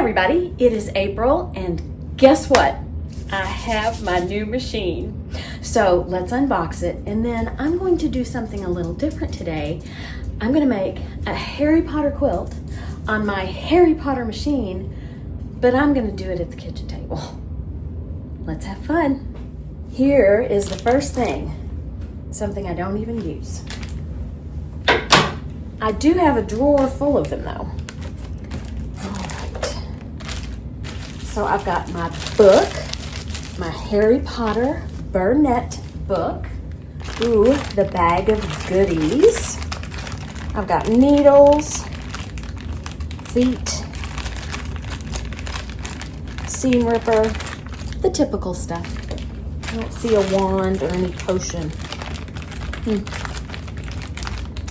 everybody, it is April, and guess what? I have my new machine. So let's unbox it, and then I'm going to do something a little different today. I'm gonna make a Harry Potter quilt on my Harry Potter machine, but I'm gonna do it at the kitchen table. Let's have fun. Here is the first thing, something I don't even use. I do have a drawer full of them though. So I've got my book, my Harry Potter Bernette book. Ooh, the bag of goodies. I've got needles, feet, seam ripper, the typical stuff. I don't see a wand or any potion.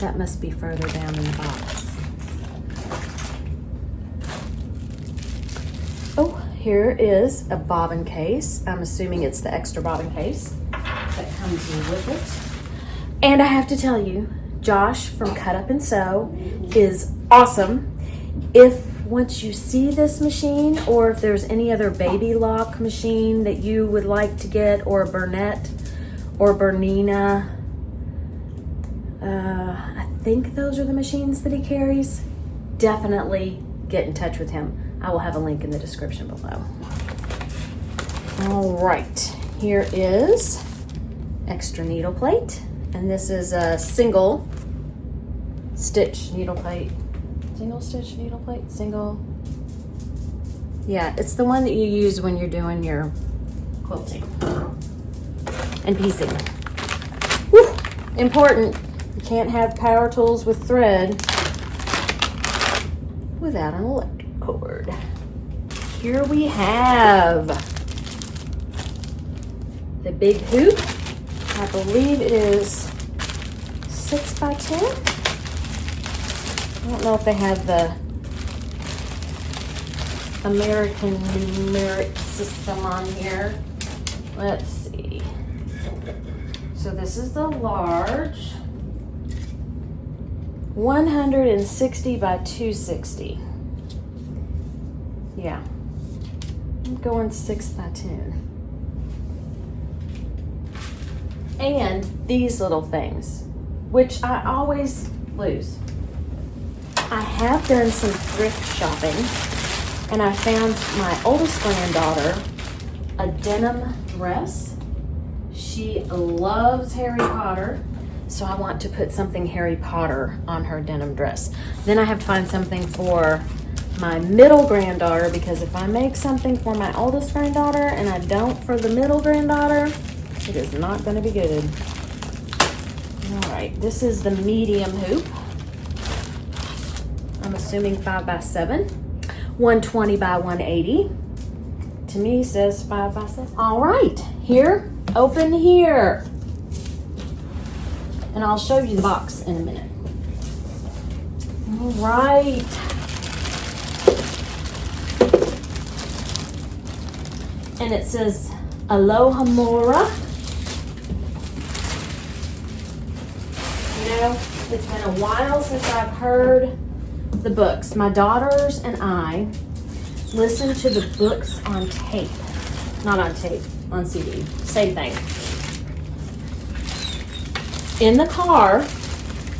That must be further down in the box. Oh, here is a bobbin case. I'm assuming it's the extra bobbin case that comes with it. And I have to tell you, Josh from Cut Up and Sew is awesome. If once you see this machine, or if there's any other baby lock machine that you would like to get, or a Bernette or Bernina, I think those are the machines that he carries, definitely get in touch with him. I will have a link in the description below. All right, here is extra needle plate, and this is a single stitch needle plate. Single stitch needle plate, single. Yeah, it's the one that you use when you're doing your quilting and piecing. Whew, important. You can't have power tools with thread without an electric cord. Here we have the big hoop. I believe it is 6 by 10. I don't know if they have the American numeric system on here. Let's see. So this is the large. 160 by 260. Yeah. I'm going 6 by 10. And these little things, which I always lose. I have done some thrift shopping, and I found my oldest granddaughter a denim dress. She loves Harry Potter, so I want to put something Harry Potter on her denim dress. Then I have to find something for my middle granddaughter, because if I make something for my oldest granddaughter and I don't for the middle granddaughter, it is not going to be good. All right, this is the medium hoop. I'm assuming 5 by 7, 120 by 180. To me, it says 5 by 7. All right, here, open here. And I'll show you the box in a minute. All right. And it says, Aloha Mora. You know, it's been a while since I've heard the books. My daughters and I listen to the books on tape. Not on tape, on CD. Same thing. In the car,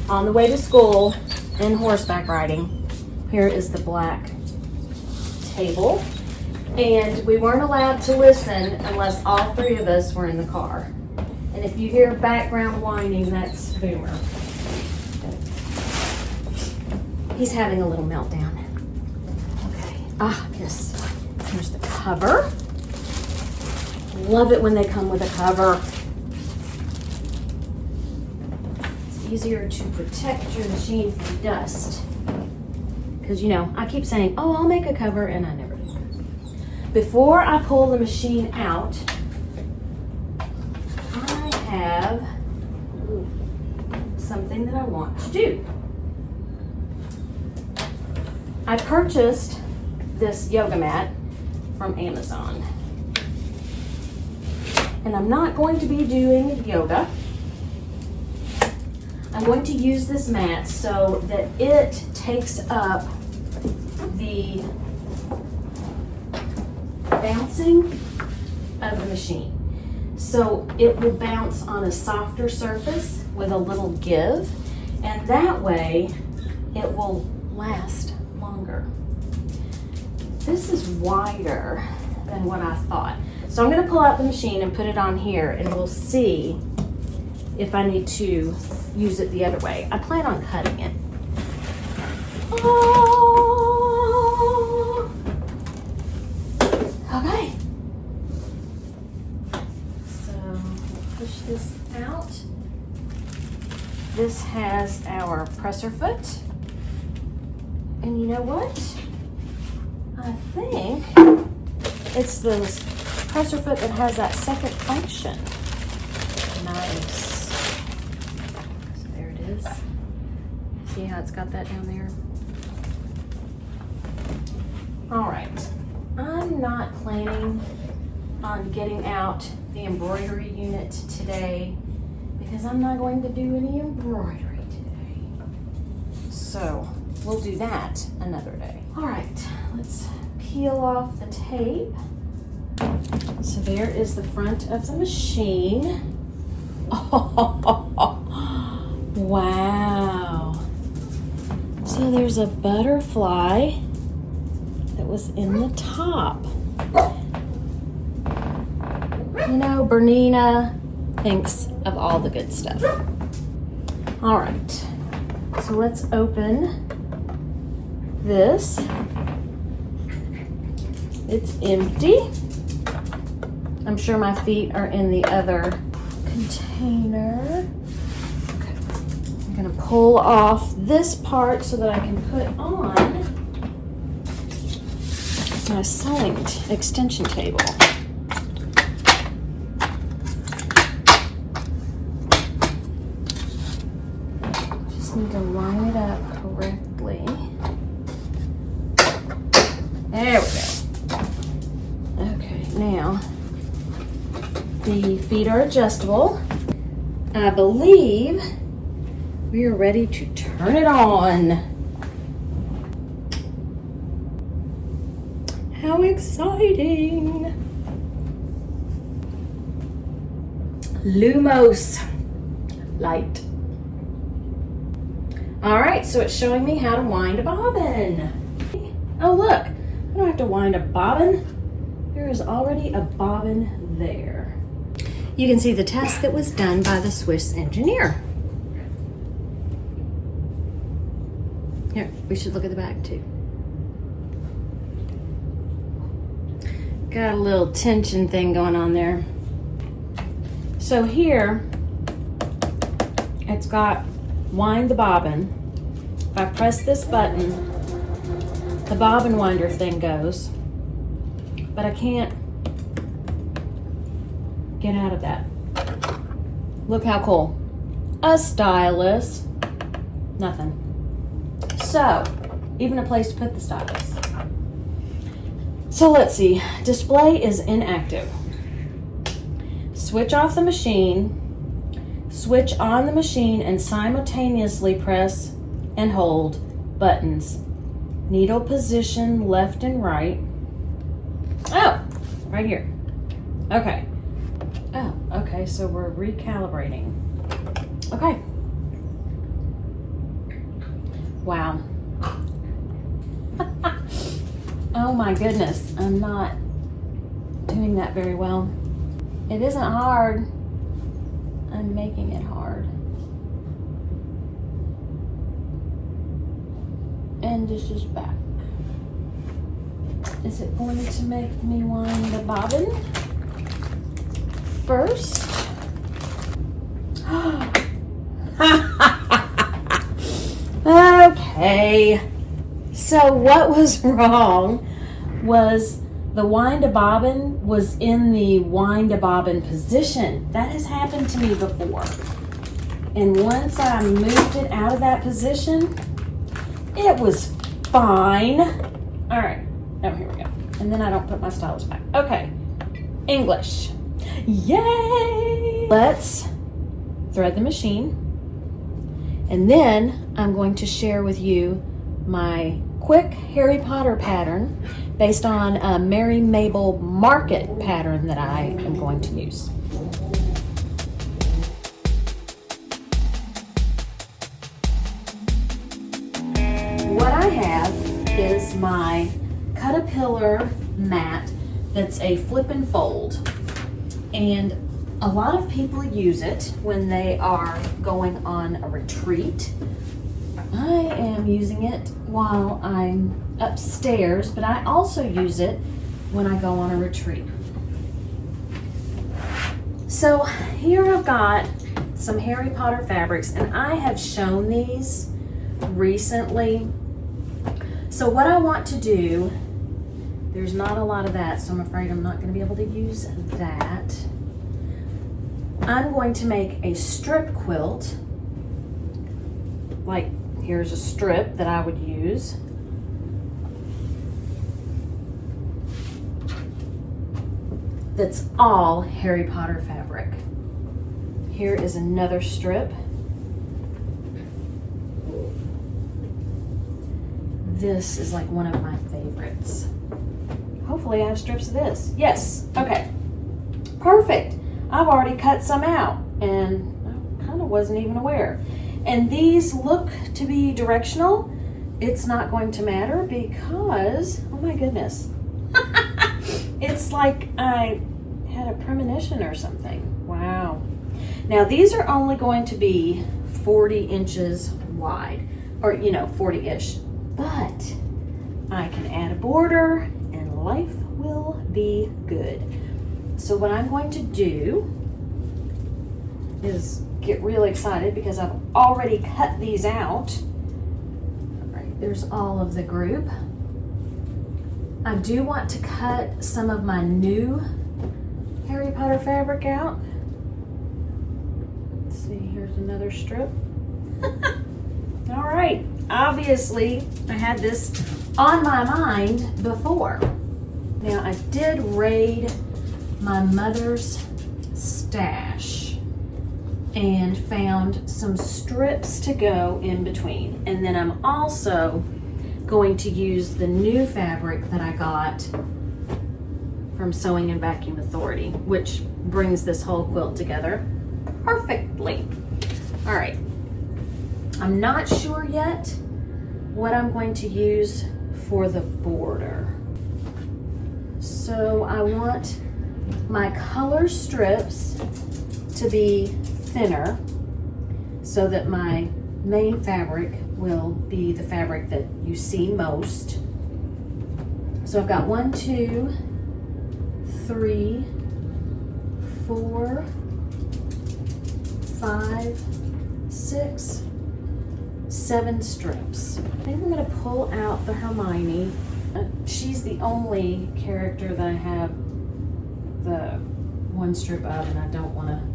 on the way to school, and horseback riding. Here is the black table. And we weren't allowed to listen unless all three of us were in the car. And if you hear background whining, that's Boomer. He's having a little meltdown. Okay. Ah, yes. Here's the cover. Love it when they come with a cover. It's easier to protect your machine from dust. Because, you know, I keep saying, oh, I'll make a cover, and I never do. Before I pull the machine out, I have something that I want to do. I purchased this yoga mat from Amazon. And I'm not going to be doing yoga. I'm going to use this mat so that it takes up the bouncing of the machine. So it will bounce on a softer surface with a little give, and that way it will last longer. This is wider than what I thought. So I'm gonna pull out the machine and put it on here, and we'll see if I need to use it the other way. I plan on cutting it. Oh. Okay. So push this out. This has our presser foot. And you know what? I think it's the presser foot that has that second function. Nice. So there it is. See how it's got that down there? All right. I'm not planning on getting out the embroidery unit today because I'm not going to do any embroidery today. So we'll do that another day. All right, let's peel off the tape. So there is the front of the machine. Oh, wow. So there's a butterfly that was in the top. You know, Bernina thinks of all the good stuff. All right, so let's open this. It's empty. I'm sure my feet are in the other container. Okay. I'm gonna pull off this part so that I can put on my sewing extension table. Just need to line it up correctly. There we go. Okay, now the feet are adjustable. I believe we are ready to turn it on. How exciting! Lumos light. All right, so it's showing me how to wind a bobbin. Oh look, I don't have to wind a bobbin. There is already a bobbin there. You can see the test that was done by the Swiss engineer. Here, we should look at the back too. Got a little tension thing going on there. So here, it's got wind the bobbin. If I press this button, the bobbin winder thing goes, but I can't get out of that. Look how cool. A stylus, nothing. So, even a place to put the stylus. So let's see, display is inactive. Switch off the machine, switch on the machine and simultaneously press and hold buttons. Needle position left and right. Oh, right here. Okay. Oh, okay, so we're recalibrating. Okay. Wow. Oh my goodness, I'm not doing that very well. It isn't hard. I'm making it hard. And this is back. Is it going to make me wind the bobbin first? Okay. So what was wrong was the wind a bobbin was in the wind a bobbin position. That has happened to me before. And once I moved it out of that position, it was fine. All right. Oh, here we go. And then I don't put my stylus back. Okay. English. Yay! Let's thread the machine. And then I'm going to share with you my quick Harry Potter pattern based on a Mary Mabel market pattern that I am going to use. What I have is my Caterpillar mat that's a flip and fold, and a lot of people use it when they are going on a retreat. I am using it while I'm upstairs, but I also use it when I go on a retreat. So here I've got some Harry Potter fabrics, and I have shown these recently. So what I want to do, there's not a lot of that, so I'm afraid I'm not going to be able to use that. I'm going to make a strip quilt. Like, here's a strip that I would use. That's all Harry Potter fabric. Here is another strip. This is like one of my favorites. Hopefully I have strips of this. Yes, okay. Perfect. I've already cut some out and I kind of wasn't even aware. And these look to be directional. It's not going to matter because, oh my goodness. It's like I had a premonition or something. Wow. Now these are only going to be 40 inches wide, or 40-ish, but I can add a border and life will be good. So what I'm going to do is get really excited because I've already cut these out. All right, there's all of the group. I do want to cut some of my new Harry Potter fabric out. Let's see, here's another strip. All right, obviously I had this on my mind before. Now I did raid my mother's stash and found some strips to go in between. And then I'm also going to use the new fabric that I got from Sewing and Vacuum Authority, which brings this whole quilt together perfectly. All right, I'm not sure yet what I'm going to use for the border. So I want my color strips to be thinner so that my main fabric will be the fabric that you see most. So I've got 1, 2, 3, 4, 5, 6, 7 strips. I think I'm going to pull out the Hermione. She's the only character that I have the one strip of, and I don't want to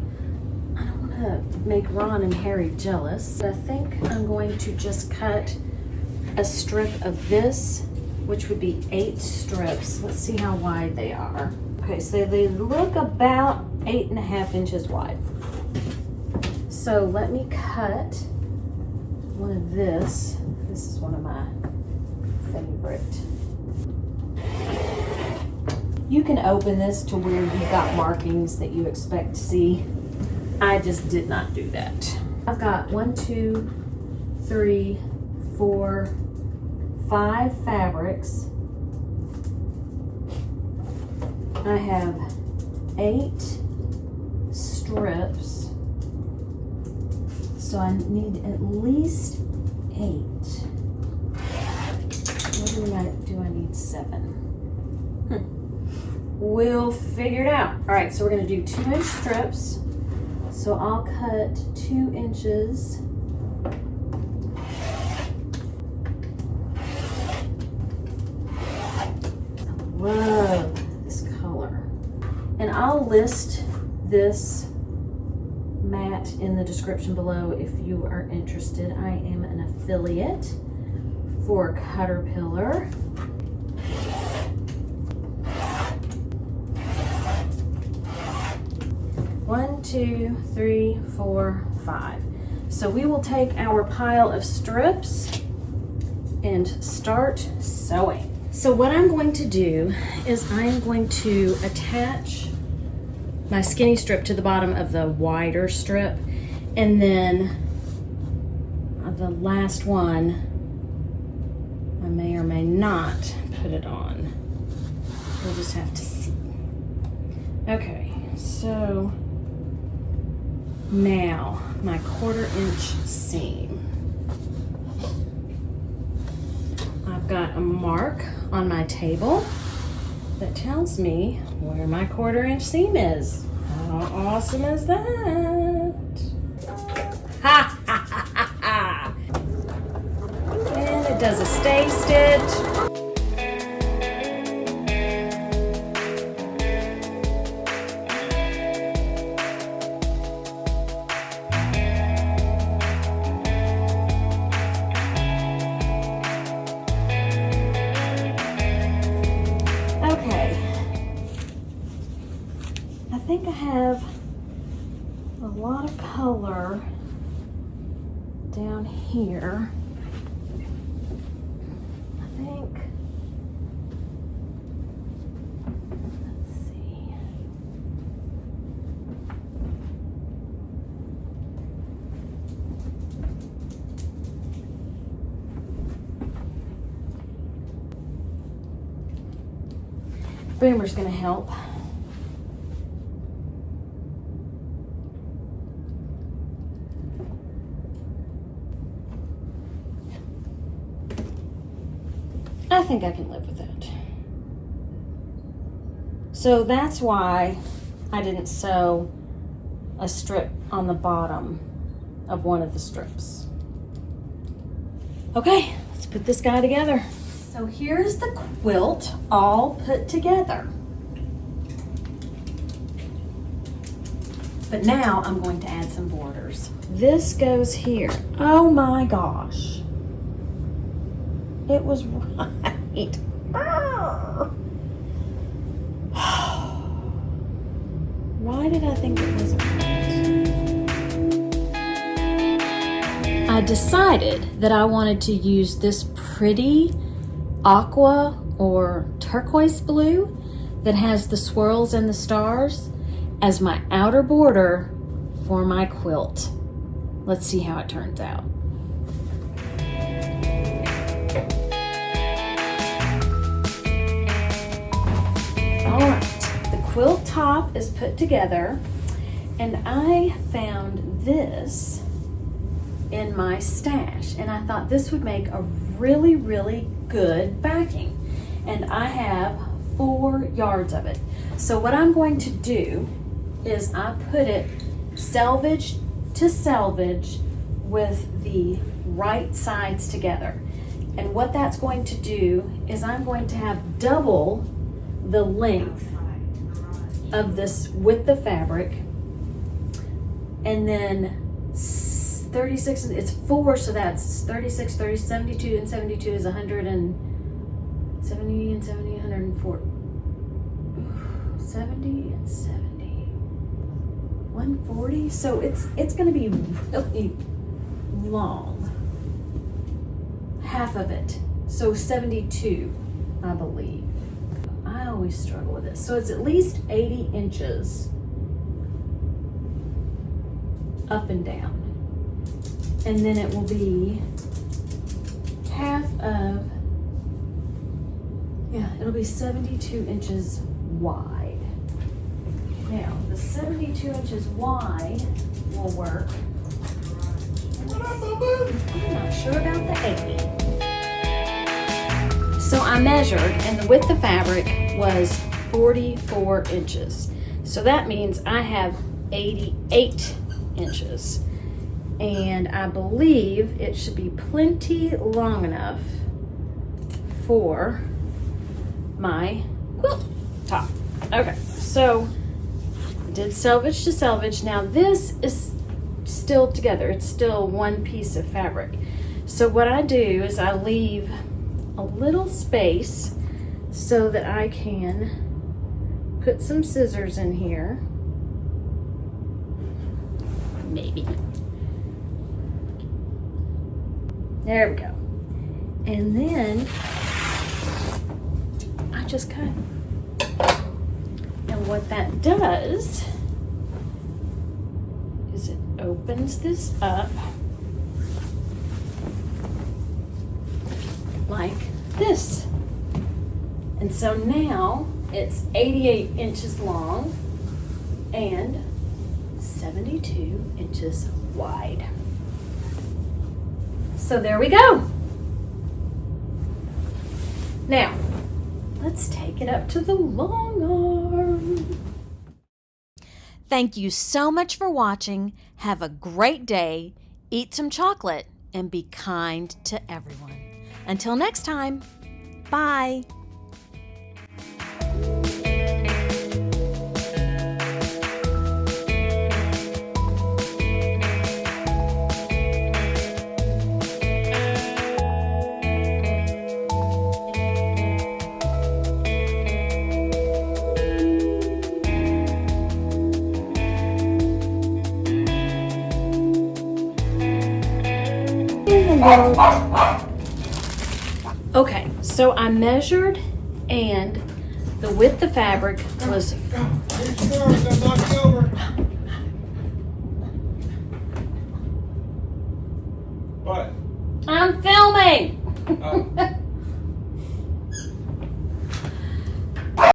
make Ron and Harry jealous. I think I'm going to just cut a strip of this, which would be 8 strips. Let's see how wide they are. Okay, so they look about 8.5 inches wide. So let me cut one of this. This is one of my favorite. You can open this to where you've got markings that you expect to see. I just did not do that. I've got 1, 2, 3, 4, 5 fabrics. I have 8 strips. So I need at least 8. What do I need 7? We'll figure it out. All right, so we're gonna do 2-inch strips. So I'll cut 2 inches. Love this color. And I'll list this mat in the description below if you are interested. I am an affiliate for Caterpillar. One, 2, 3, 4, 5. So we will take our pile of strips and start sewing. So what I'm going to do is I'm going to attach my skinny strip to the bottom of the wider strip, and then the last one I may or may not put it on. We'll just have to see. Okay, so now my 1/4 inch seam. I've got a mark on my table that tells me where my 1/4 inch seam is. How awesome is that? Ha ha ha ha ha! And it does a stay stitch. I think I have a lot of color down here. I think, let's see. Boomer's gonna help. I think I can live with it. So that's why I didn't sew a strip on the bottom of one of the strips. Okay, let's put this guy together. So here's the quilt all put together. But now I'm going to add some borders. This goes here. Oh my gosh. It was right. Why did I think it wasn't right? I decided that I wanted to use this pretty aqua or turquoise blue that has the swirls and the stars as my outer border for my quilt. Let's see how it turns out. All right, the quilt top is put together, and I found this in my stash, and I thought this would make a really, really good backing. And I have 4 yards of it. So what I'm going to do is I put it selvage to selvage with the right sides together. And what that's going to do is I'm going to have double the length of this with the fabric, and then 36, it's 4, so that's 36, 30, 72, and 72 is 170 and 70, 104, 70 and 70, 140. So it's going to be really long, half of it, so 72, I believe. I always struggle with this. So it's at least 80 inches up and down. And then it will be half of, it'll be 72 inches wide. Now, the 72 inches wide will work. I'm not sure about the 80. So I measured, and the width of fabric was 44 inches. So that means I have 88 inches. And I believe it should be plenty long enough for my quilt top. Okay, so I did selvage to selvage. Now this is still together. It's still one piece of fabric. So what I do is I leave a little space so that I can put some scissors in here. Maybe. There we go. And then just cut. And what that does is it opens this up like this. And so now it's 88 inches long and 72 inches wide. So there we go. Now, let's take it up to the long arm. Thank you so much for watching. Have a great day. Eat some chocolate and be kind to everyone. Until next time, bye. Okay, so I measured and the width of fabric was What? I'm filming. Oh.